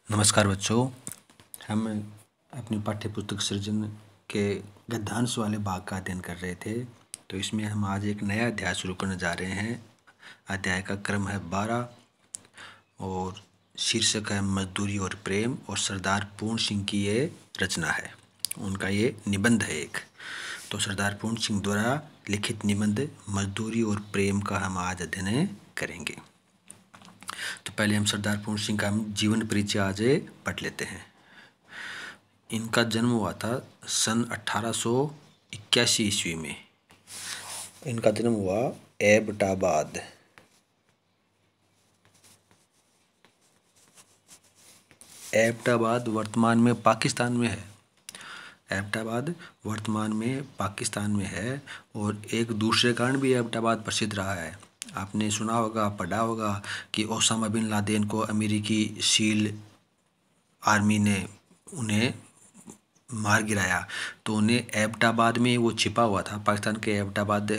नमस्कार बच्चों, हम अपनी पाठ्य पुस्तक सृजन के गद्यांश वाले भाग का अध्ययन कर रहे थे। तो इसमें हम आज एक नया अध्याय शुरू करने जा रहे हैं। अध्याय का क्रम है 12 और शीर्षक है मजदूरी और प्रेम, और सरदार पूर्ण सिंह की ये रचना है, उनका ये निबंध है एक। तो सरदार पूर्ण सिंह द्वारा लिखित निबंध मजदूरी और प्रेम का हम आज अध्ययन करेंगे। तो पहले हम सरदार पूर्ण सिंह का जीवन परिचय आज पढ़ लेते हैं। इनका जन्म हुआ था सन 1881 ईस्वी में। इनका जन्म हुआ एबटाबाद। एबटाबाद वर्तमान में पाकिस्तान में है। एबटाबाद वर्तमान में पाकिस्तान में है, और एक दूसरे कारण भी एबटाबाद प्रसिद्ध रहा है। आपने सुना होगा, पढ़ा होगा कि ओसामा बिन लादेन को अमेरिकी सील आर्मी ने उन्हें मार गिराया, तो उन्हें एबटाबाद में वो छिपा हुआ था। पाकिस्तान के एबटाबाद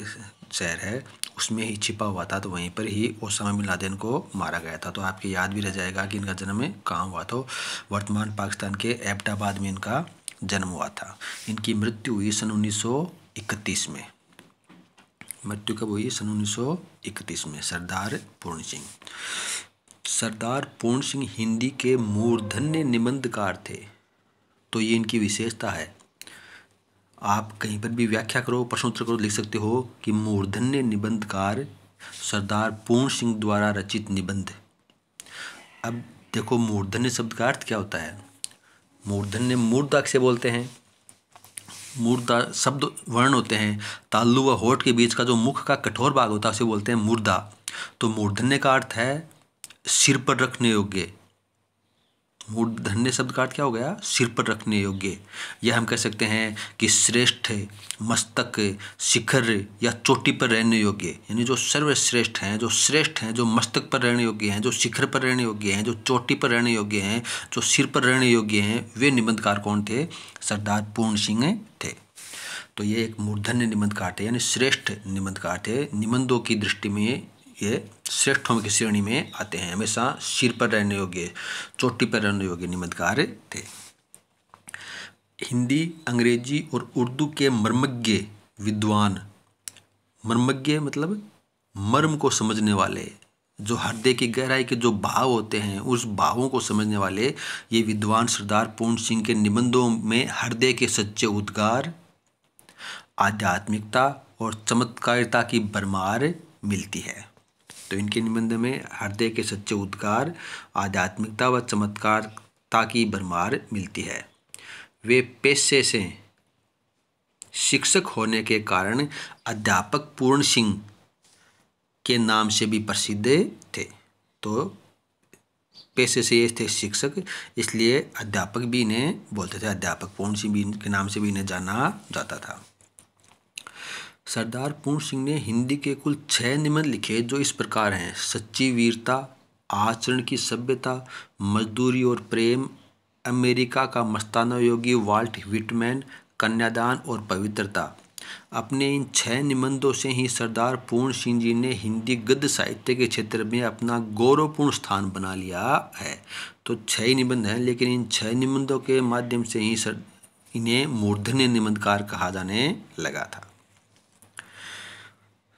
शहर है, उसमें ही छिपा हुआ था, तो वहीं पर ही ओसामा बिन लादेन को मारा गया था। तो आपके याद भी रह जाएगा कि इनका जन्म कहाँ हुआ। तो वर्तमान पाकिस्तान के एबटाबाद में इनका जन्म हुआ था। इनकी मृत्यु हुई सन 1931 में। मृत्यु कब हुई? सन 1931 में। सरदार पूर्ण सिंह। सरदार पूर्ण सिंह हिंदी के मूर्धन्य निबंधकार थे। तो ये इनकी विशेषता है। आप कहीं पर भी व्याख्या करो, प्रश्नोत्तर करो, लिख सकते हो कि मूर्धन्य निबंधकार सरदार पूर्ण सिंह द्वारा रचित निबंध। अब देखो, मूर्धन्य शब्द का अर्थ क्या होता है? मूर्धन्य मूर्धा से बोलते हैं। मूर्धा शब्द वर्ण होते हैं, तालु व होठ के बीच का जो मुख का कठोर भाग होता है उसे बोलते हैं मूर्धा। तो मूर्धन्य का अर्थ है सिर पर रखने योग्य। मूर्धन्य शब्द का अर्थ क्या हो गया? सिर पर रखने योग्य। यह हम कह सकते हैं कि श्रेष्ठ, मस्तक, शिखर या चोटी पर रहने योग्य, यानी जो सर्वश्रेष्ठ हैं, जो श्रेष्ठ हैं, जो मस्तक पर रहने योग्य हैं, जो शिखर पर रहने योग्य हैं, जो चोटी पर रहने योग्य हैं, जो सिर पर रहने योग्य हैं, वे निबंधकार कौन थे? सरदार पूर्ण सिंह थे। तो ये एक मूर्धन्य निबंधकार थे, यानी श्रेष्ठ निबंधकार थे। निबंधों की दृष्टि में ये श्रेष्ठों की श्रेणी में आते हैं। हमेशा सिर पर रहने योग्य, चोटी पर रहने योग्य निबंधकार थे। हिंदी, अंग्रेजी और उर्दू के मर्मज्ञ विद्वान। मर्मज्ञ मतलब मर्म को समझने वाले, जो हृदय की गहराई के जो भाव होते हैं, उस भावों को समझने वाले ये विद्वान सरदार पूर्ण सिंह के निबंधों में हृदय के सच्चे उद्गार, आध्यात्मिकता और चमत्कारिता की भरमार मिलती है। तो इनके निबंध में हृदय के सच्चे उद्गार, आध्यात्मिकता व चमत्कारिता की भरमार मिलती है। वे पेशे से शिक्षक होने के कारण अध्यापक पूर्ण सिंह के नाम से भी प्रसिद्ध थे। तो पेशे से ये थे शिक्षक, इसलिए अध्यापक भी इन्हें बोलते थे। अध्यापक पूर्ण सिंह भी के नाम से भी इन्हें जाना जाता था। सरदार पूर्ण सिंह ने हिंदी के कुल 6 निबंध लिखे, जो इस प्रकार हैं: सच्ची वीरता, आचरण की सभ्यता, मजदूरी और प्रेम, अमेरिका का मस्ताना योगी वाल्ट व्हिटमैन, कन्यादान और पवित्रता। अपने इन 6 निबंधों से ही सरदार पूर्ण सिंह जी ने हिंदी गद्य साहित्य के क्षेत्र में अपना गौरवपूर्ण स्थान बना लिया है। तो 6 ही निबंध हैं, लेकिन इन 6 निबंधों के माध्यम से ही इन्हें मूर्धन्य निबंधकार कहा जाने लगा था।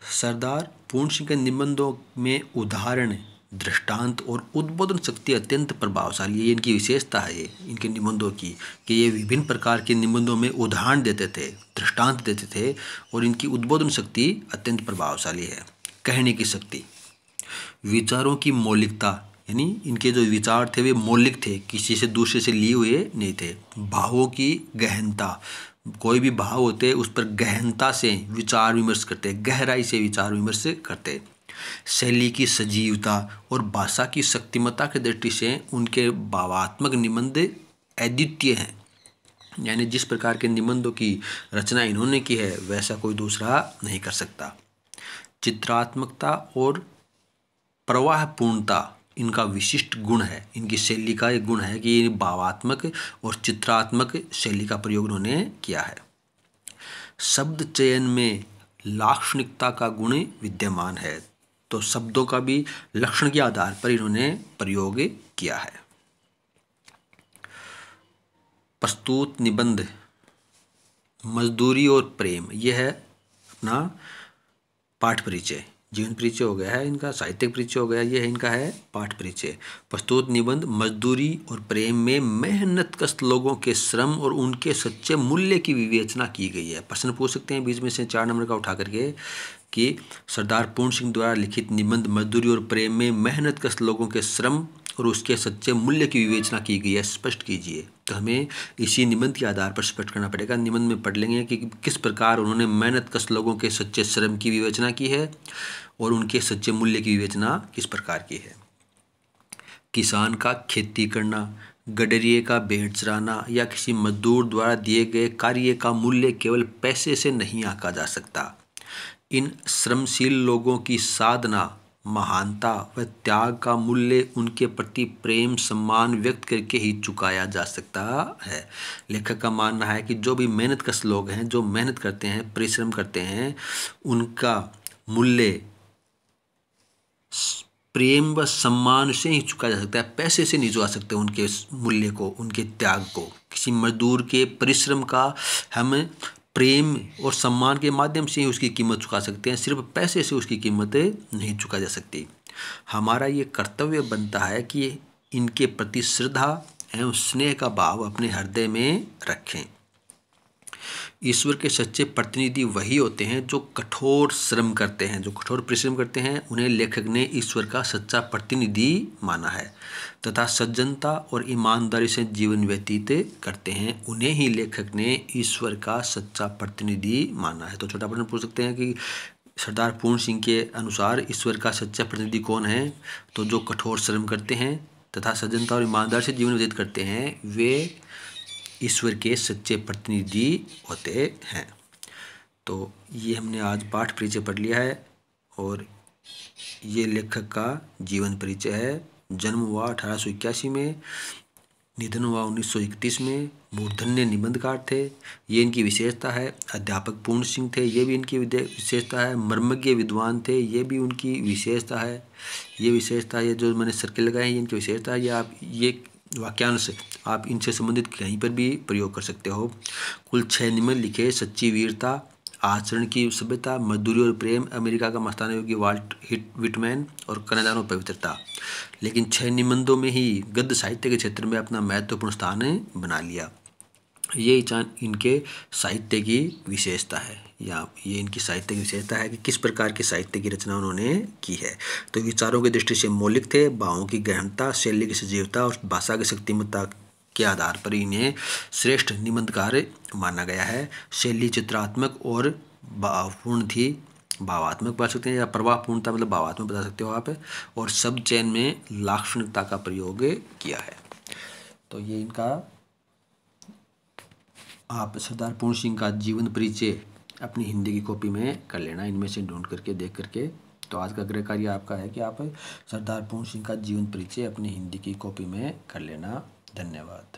सरदार पूर्ण सिंह के निबंधों में उदाहरण, दृष्टांत और उद्बोधन शक्ति अत्यंत प्रभावशाली है। ये इनकी विशेषता है, ये इनके निबंधों की, कि ये विभिन्न प्रकार के निबंधों में उदाहरण देते थे, दृष्टांत देते थे, और इनकी उद्बोधन शक्ति अत्यंत प्रभावशाली है। कहने की शक्ति, विचारों की मौलिकता, यानी इनके जो विचार थे वे मौलिक थे, किसी से दूसरे से लिए हुए नहीं थे। भावों की गहनता, कोई भी भाव होते उस पर गहनता से विचार विमर्श करते, गहराई से विचार विमर्श करते। शैली की सजीवता और भाषा की शक्तिमत्ता की दृष्टि से उनके भावात्मक निबंध अद्वितीय हैं, यानी जिस प्रकार के निबंधों की रचना इन्होंने की है वैसा कोई दूसरा नहीं कर सकता। चित्रात्मकता और प्रवाहपूर्णता इनका विशिष्ट गुण है। इनकी शैली का एक गुण है कि ये भावात्मक और चित्रात्मक शैली का प्रयोग उन्होंने किया है। शब्द चयन में लाक्षणिकता का गुण विद्यमान है, तो शब्दों का भी लक्षण के आधार पर इन्होंने प्रयोग किया है। प्रस्तुत निबंध मजदूरी और प्रेम, यह है अपना पाठ परिचय। जीवन परिचय हो गया है इनका, साहित्यिक परिचय हो गया, यह इनका है पाठ परिचय। प्रस्तुत निबंध मजदूरी और प्रेम में मेहनत कश लोगों के श्रम और उनके सच्चे मूल्य की विवेचना की गई है। प्रश्न पूछ सकते हैं बीच में से 4 नंबर का उठा करके कि सरदार पूर्ण सिंह द्वारा लिखित निबंध मजदूरी और प्रेम में मेहनत कश लोगों के श्रम और उसके सच्चे मूल्य की विवेचना की गई है, स्पष्ट कीजिए। तो हमें इसी निबंध के आधार पर स्पष्ट करना पड़ेगा। निबंध में पढ़ लेंगे कि किस प्रकार उन्होंने मेहनत कश लोगों के सच्चे श्रम की विवेचना की है और उनके सच्चे मूल्य की विवेचना किस प्रकार की है। किसान का खेती करना, गडरिये का भेड़ चराना या किसी मजदूर द्वारा दिए गए कार्य का मूल्य केवल पैसे से नहीं आंका जा सकता। इन श्रमशील लोगों की साधना, महानता व त्याग का मूल्य उनके प्रति प्रेम सम्मान व्यक्त करके ही चुकाया जा सकता है। लेखक का मानना है कि जो भी मेहनतकश लोग हैं, जो मेहनत करते हैं, परिश्रम करते हैं, उनका मूल्य प्रेम व सम्मान से ही चुकाया जा सकता है, पैसे से नहीं चुका सकते उनके मूल्य को, उनके त्याग को। किसी मजदूर के परिश्रम का हम प्रेम और सम्मान के माध्यम से ही उसकी कीमत चुका सकते हैं, सिर्फ पैसे से उसकी कीमत नहीं चुका जा सकती। हमारा ये कर्तव्य बनता है कि इनके प्रति श्रद्धा एवं स्नेह का भाव अपने हृदय में रखें। ईश्वर के सच्चे प्रतिनिधि वही होते हैं जो कठोर श्रम करते हैं, जो कठोर परिश्रम करते हैं, उन्हें लेखक ने ईश्वर का सच्चा प्रतिनिधि माना है तथा सज्जनता और ईमानदारी से जीवन व्यतीत करते हैं, उन्हें ही लेखक ने ईश्वर का सच्चा प्रतिनिधि माना है। तो छोटा प्रश्न पूछ सकते हैं कि सरदार पूर्ण सिंह के अनुसार ईश्वर का सच्चा प्रतिनिधि कौन है? तो जो कठोर श्रम करते हैं तथा सज्जनता और ईमानदारी से जीवन व्यतीत करते हैं, वे ईश्वर के सच्चे प्रतिनिधि होते हैं। तो ये हमने आज पाठ परिचय पढ़ लिया है और ये लेखक का जीवन परिचय है। जन्म हुआ 1881 में, निधन हुआ 1931 में। मूर्धन्य निबंधकार थे, ये इनकी विशेषता है। अध्यापक पूर्ण सिंह थे, ये भी इनकी विशेषता है। मर्मज्ञ विद्वान थे, ये भी उनकी विशेषता है। ये विशेषता, ये जो मैंने सर्किल लगाए हैं, ये इनकी विशेषता है। ये आप ये वाक्यांश आप इनसे संबंधित कहीं पर भी प्रयोग कर सकते हो। कुल 6 निबंध लिखे। सच्ची वीरता, आचरण की सभ्यता, मजदूरी और प्रेम, अमेरिका का मस्ताना योगी वाल्ट विटमैन और कन्यादान और पवित्रता। लेकिन 6 निबंधों में ही गद्य साहित्य के क्षेत्र में अपना महत्वपूर्ण स्थान बना लिया। ये इनके साहित्य की विशेषता है, या ये इनकी साहित्य की विशेषता है कि किस प्रकार की साहित्य की रचना उन्होंने की है। तो विचारों की दृष्टि से मौलिक थे, भावों की गहनता, शैली की सजीवता और भाषा की शक्तिमत्ता के आधार पर इन्हें श्रेष्ठ निबंधकार माना गया है। शैली चित्रात्मक और भावपूर्ण थी, भावात्मक बता सकते हैं, या प्रभावपूर्णता मतलब भावात्मक बता सकते हो आप। और शब्द चयन में लाक्षणिकता का प्रयोग किया है। तो ये इनका आप सरदार पूर्ण सिंह का जीवन परिचय अपनी हिंदी की कॉपी में कर लेना, इनमें से ढूंढ करके देख करके। तो आज का गृह कार्य आपका है कि आप सरदार पूर्ण सिंह का जीवन परिचय अपनी हिंदी की कॉपी में कर लेना। धन्यवाद।